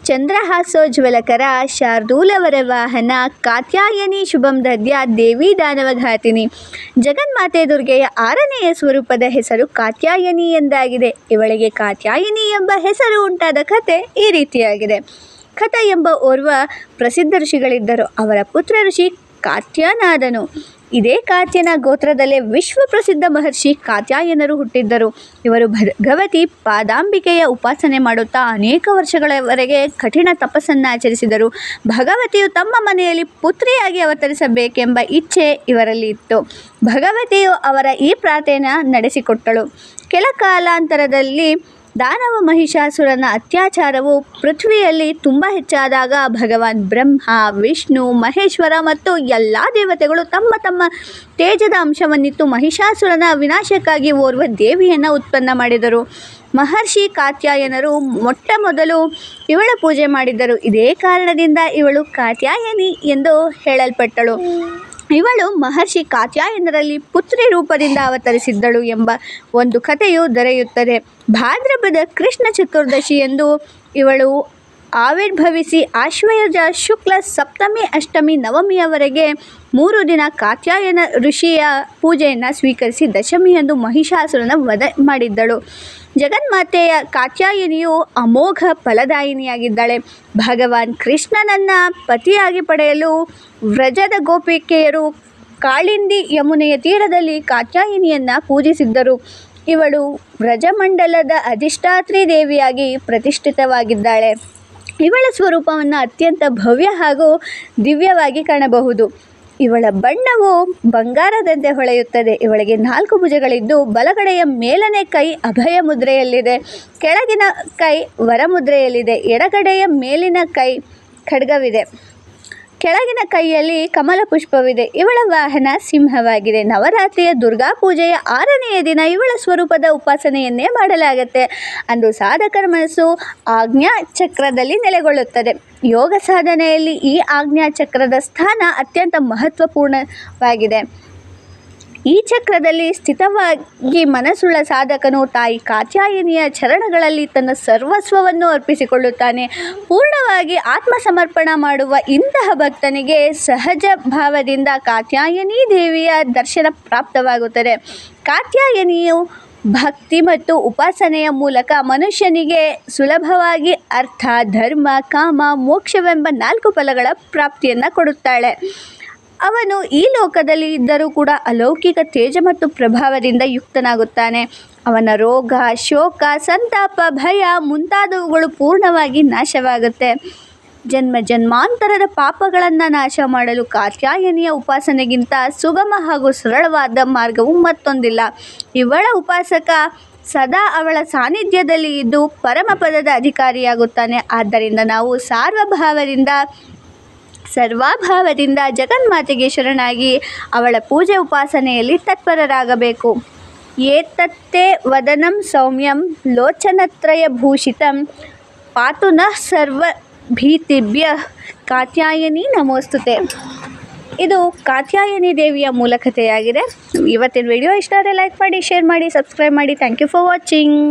ಚಂದ್ರಹಾಸೋಜ್ವಲಕರ ಶಾರ್ದೂಲವರ ವಾಹನ ಕಾತ್ಯಾಯನಿ ಶುಭಂ ದದ್ಯ ದೇವಿ ದಾನವಘಾತಿನಿ. ಜಗನ್ಮಾತೆ ದುರ್ಗೆಯ 6ನೆಯ ಸ್ವರೂಪದ ಹೆಸರು ಕಾತ್ಯಾಯನಿ ಎಂದಾಗಿದೆ. ಇವಳಿಗೆ ಕಾತ್ಯಾಯನಿ ಎಂಬ ಹೆಸರು ಉಂಟಾದ ಕಥೆ ಈ ರೀತಿಯಾಗಿದೆ. ಕಥ ಎಂಬ ಓರ್ವ ಪ್ರಸಿದ್ಧ ಋಷಿಗಳಿದ್ದರು. ಅವರ ಪುತ್ರ ಋಷಿ ಕಾತ್ಯನಾದನು. ಇದೇ ಕಾತ್ಯನ ಗೋತ್ರದಲ್ಲೇ ವಿಶ್ವ ಪ್ರಸಿದ್ಧ ಮಹರ್ಷಿ ಕಾತ್ಯಾಯನರು ಹುಟ್ಟಿದ್ದರು. ಇವರು ಭಗವತಿ ಪಾದಾಂಬಿಕೆಯ ಉಪಾಸನೆ ಮಾಡುತ್ತಾ ಅನೇಕ ವರ್ಷಗಳವರೆಗೆ ಕಠಿಣ ತಪಸ್ಸನ್ನು ಆಚರಿಸಿದರು. ಭಗವತಿಯು ತಮ್ಮ ಮನೆಯಲ್ಲಿ ಪುತ್ರಿಯಾಗಿ ಅವತರಿಸಬೇಕೆಂಬ ಇಚ್ಛೆ ಇವರಲ್ಲಿ ಇತ್ತು. ಭಗವತಿಯು ಅವರ ಈ ಪ್ರಾರ್ಥನೆಯನ್ನು ನಡೆಸಿಕೊಟ್ಟಳು. ಕೆಲ ಕಾಲಾಂತರದಲ್ಲಿ ದಾನವ ಮಹಿಷಾಸುರನ ಅತ್ಯಾಚಾರವು ಪೃಥ್ವಿಯಲ್ಲಿ ತುಂಬ ಹೆಚ್ಚಾದಾಗ ಭಗವಾನ್ ಬ್ರಹ್ಮ, ವಿಷ್ಣು, ಮಹೇಶ್ವರ ಮತ್ತು ಎಲ್ಲ ದೇವತೆಗಳು ತಮ್ಮ ತಮ್ಮ ತೇಜದ ಅಂಶವನ್ನಿತ್ತು ಮಹಿಷಾಸುರನ ವಿನಾಶಕ್ಕಾಗಿ ಓರ್ವ ದೇವಿಯನ್ನು ಉತ್ಪನ್ನ ಮಾಡಿದರು. ಮಹರ್ಷಿ ಕಾತ್ಯಾಯನರು ಮೊಟ್ಟ ಮೊದಲು ಇವಳ ಪೂಜೆ ಮಾಡಿದ್ದರು. ಇದೇ ಕಾರಣದಿಂದ ಇವಳು ಕಾತ್ಯಾಯನಿ ಎಂದು ಹೇಳಲ್ಪಟ್ಟಳು. ಇವಳು ಮಹರ್ಷಿ ಕಾತ್ಯಾಯನರಲ್ಲಿ ಪುತ್ರಿ ರೂಪದಿಂದ ಅವತರಿಸಿದ್ದಳು ಎಂಬ ಒಂದು ಕಥೆಯು ದೊರೆಯುತ್ತದೆ. ಭಾದ್ರಪದ ಕೃಷ್ಣ ಚತುರ್ದಶಿ ಎಂದು ಇವಳು ಆವಿರ್ಭವಿಸಿ ಆಶ್ವಯುಜ ಶುಕ್ಲ ಸಪ್ತಮಿ, ಅಷ್ಟಮಿ, ನವಮಿಯವರೆಗೆ 3 ದಿನ ಕಾತ್ಯಾಯನ ಋಷಿಯ ಪೂಜೆಯನ್ನು ಸ್ವೀಕರಿಸಿ ದಶಮಿಯಂದು ಮಹಿಷಾಸುರನ ವಧ ಮಾಡಿದ್ದಳು. ಜಗನ್ಮಾತೆಯ ಕಾತ್ಯಾಯನಿಯು ಅಮೋಘ ಫಲದಾಯಿನಿಯಾಗಿದ್ದಾಳೆ. ಭಗವಾನ್ ಕೃಷ್ಣನನ್ನು ಪತಿಯಾಗಿ ಪಡೆಯಲು ವ್ರಜದ ಗೋಪಿಕೆಯರು ಕಾಳಿಂದಿ ಯಮುನೆಯ ತೀರದಲ್ಲಿ ಕಾತ್ಯಾಯನಿಯನ್ನು ಪೂಜಿಸಿದ್ದರು. ಇವಳು ವ್ರಜಮಂಡಲದ ಅಧಿಷ್ಠಾತ್ರಿ ದೇವಿಯಾಗಿ ಪ್ರತಿಷ್ಠಿತವಾಗಿದ್ದಾಳೆ. ಇವಳ ಸ್ವರೂಪವನ್ನು ಅತ್ಯಂತ ಭವ್ಯ ಹಾಗೂ ದಿವ್ಯವಾಗಿ ಕಾಣಬಹುದು. ಇವಳ ಬಣ್ಣವು ಬಂಗಾರದಂತೆ ಹೊಳೆಯುತ್ತದೆ. ಇವಳಿಗೆ 4 ಭುಜಗಳಿದ್ದು ಬಲಗಡೆಯ ಮೇಲನೇ ಕೈ ಅಭಯ ಮುದ್ರೆಯಲ್ಲಿದೆ, ಕೆಳಗಿನ ಕೈ ವರಮುದ್ರೆಯಲ್ಲಿದೆ. ಎಡಗಡೆಯ ಮೇಲಿನ ಕೈ ಖಡ್ಗವಿದೆ, ಕೆಳಗಿನ ಕೈಯಲ್ಲಿ ಕಮಲ ಪುಷ್ಪವಿದೆ. ಇವಳ ವಾಹನ ಸಿಂಹವಾಗಿದೆ. ನವರಾತ್ರಿಯ ದುರ್ಗಾ ಪೂಜೆಯ 6ನೆಯ ದಿನ ಇವಳ ಸ್ವರೂಪದ ಉಪಾಸನೆಯನ್ನೇ ಮಾಡಲಾಗುತ್ತೆ. ಅಂದು ಸಾಧಕರ ಮನಸ್ಸು ಆಜ್ಞಾ ಚಕ್ರದಲ್ಲಿ ನೆಲೆಗೊಳ್ಳುತ್ತದೆ. ಯೋಗ ಸಾಧನೆಯಲ್ಲಿ ಈ ಆಜ್ಞಾ ಚಕ್ರದ ಸ್ಥಾನ ಅತ್ಯಂತ ಮಹತ್ವಪೂರ್ಣವಾಗಿದೆ. ಈ ಚಕ್ರದಲ್ಲಿ ಸ್ಥಿತವಾಗಿ ಮನಸ್ಸುಳ್ಳ ಸಾಧಕನು ತಾಯಿ ಕಾತ್ಯಾಯನಿಯ ಚರಣಗಳಲ್ಲಿ ತನ್ನ ಸರ್ವಸ್ವವನ್ನು ಅರ್ಪಿಸಿಕೊಳ್ಳುತ್ತಾನೆ. ಪೂರ್ಣವಾಗಿ ಆತ್ಮಸಮರ್ಪಣ ಮಾಡುವ ಇಂತಹ ಭಕ್ತನಿಗೆ ಸಹಜ ಭಾವದಿಂದ ಕಾತ್ಯಾಯನಿ ದೇವಿಯ ದರ್ಶನ ಪ್ರಾಪ್ತವಾಗುತ್ತದೆ. ಕಾತ್ಯಾಯನಿಯು ಭಕ್ತಿ ಮತ್ತು ಉಪಾಸನೆಯ ಮೂಲಕ ಮನುಷ್ಯನಿಗೆ ಸುಲಭವಾಗಿ ಅರ್ಥ, ಧರ್ಮ, ಕಾಮ, ಮೋಕ್ಷವೆಂಬ 4 ಫಲಗಳ ಪ್ರಾಪ್ತಿಯನ್ನು ಕೊಡುತ್ತಾಳೆ. ಅವನು ಈ ಲೋಕದಲ್ಲಿ ಇದ್ದರೂ ಕೂಡ ಅಲೌಕಿಕ ತೇಜ ಮತ್ತು ಪ್ರಭಾವದಿಂದ ಯುಕ್ತನಾಗುತ್ತಾನೆ. ಅವನ ರೋಗ, ಶೋಕ, ಸಂತಾಪ, ಭಯ ಮುಂತಾದವುಗಳು ಪೂರ್ಣವಾಗಿ ನಾಶವಾಗುತ್ತೆ. ಜನ್ಮ ಜನ್ಮಾಂತರದ ಪಾಪಗಳನ್ನು ನಾಶ ಮಾಡಲು ಕಾತ್ಯಾಯನಿಯ ಉಪಾಸನೆಗಿಂತ ಸುಗಮ ಹಾಗೂ ಸರಳವಾದ ಮಾರ್ಗವು ಮತ್ತೊಂದಿಲ್ಲ. ಇವಳ ಉಪಾಸಕ ಸದಾ ಅವಳ ಸಾನ್ನಿಧ್ಯದಲ್ಲಿ ಇದ್ದು ಪರಮಪದದ ಅಧಿಕಾರಿಯಾಗುತ್ತಾನೆ. ಆದ್ದರಿಂದ ನಾವು ಸರ್ವಾಭಾವದಿಂದ ಜಗನ್ಮಾತೆಗೆ ಶರಣಾಗಿ ಅವಳ ಪೂಜೆ ಉಪಾಸನೆಯಲ್ಲಿ ತತ್ಪರರಾಗಬೇಕು. ಏತತ್ತೇ ವದನಂ ಸೌಮ್ಯಂ ಲೋಚನತ್ರಯಭೂಷಿತಂ ಪಾತು ನಃ ಸರ್ವಭೀತಿಭ್ಯಃ ಕಾತ್ಯಾಯನಿ ನಮೋಸ್ತುತೆ. ಇದು ಕಾತ್ಯಾಯನಿ ದೇವಿಯ ಮೂಲಕತೆಯಾಗಿದೆ. ಇವತ್ತಿನ ವಿಡಿಯೋ ಇಷ್ಟ ಆದರೆ ಲೈಕ್ ಮಾಡಿ, ಶೇರ್ ಮಾಡಿ, ಸಬ್ಸ್ಕ್ರೈಬ್ ಮಾಡಿ. Thank you for watching.